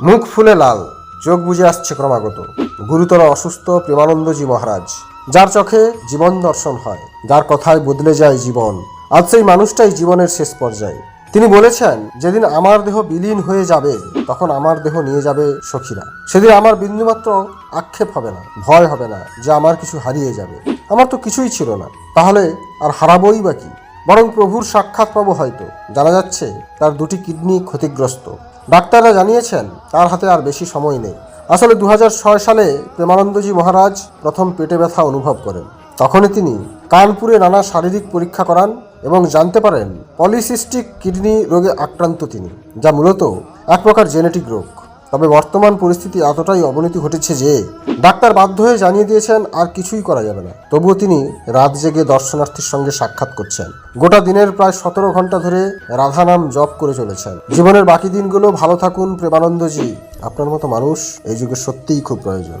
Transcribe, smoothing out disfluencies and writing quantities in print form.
মুখ ফুলে লাল, চোখ বুজে আসছে ক্রমাগত। গুরুতর অসুস্থ প্রেমানন্দজি মহারাজ, যার চোখে জীবন দর্শন হয়, যার কথায় বদলে যায় জীবন। আজ সেই মানুষটাই জীবনের শেষ পর্যায়ে। তিনি বলেছেন, যেদিন আমার দেহ বিলীন হয়ে যাবে, তখন আমার দেহ নিয়ে যাবে সখীরা। সেদিন আমার বিন্দুমাত্র আক্ষেপ হবে না, ভয় হবে না যে আমার কিছু হারিয়ে যাবে। আমার তো কিছুই ছিল না, তাহলে আর হারাবই বা কি? বরং প্রভুর সাক্ষাৎ পাবো হয়তো। জানা যাচ্ছে তার দুটি কিডনি ক্ষতিগ্রস্ত। ডাক্তাররা জানিয়েছেন তার হাতে আর বেশি সময় নেই। আসলে 2006 সালে প্রেমানন্দজি মহারাজ প্রথম পেটে ব্যথা অনুভব করেন। তখনই তিনি কানপুরে নানা শারীরিক পরীক্ষা করান এবং জানতে পারেন পলিসিস্টিক কিডনি রোগে আক্রান্ত তিনি, যা মূলত এক প্রকার জেনেটিক রোগ। তবে বর্তমান পরিস্থিতি এতটাই অবনতি ঘটেছে যে ডাক্তার বাধ্য হয়ে জানিয়ে দিয়েছেন আর কিছুই করা যাবে না। তবুও তিনি রাত জেগে দর্শনার্থীর সঙ্গে সাক্ষাৎ করছেন। গোটা দিনের প্রায় 17 ঘন্টা ধরে রাধা নাম জপ করে চলেছেন। জীবনের বাকি দিনগুলো ভালো থাকুন প্রেমানন্দজি। আপনার মতো মানুষ এই যুগে সত্যিই খুব প্রয়োজন।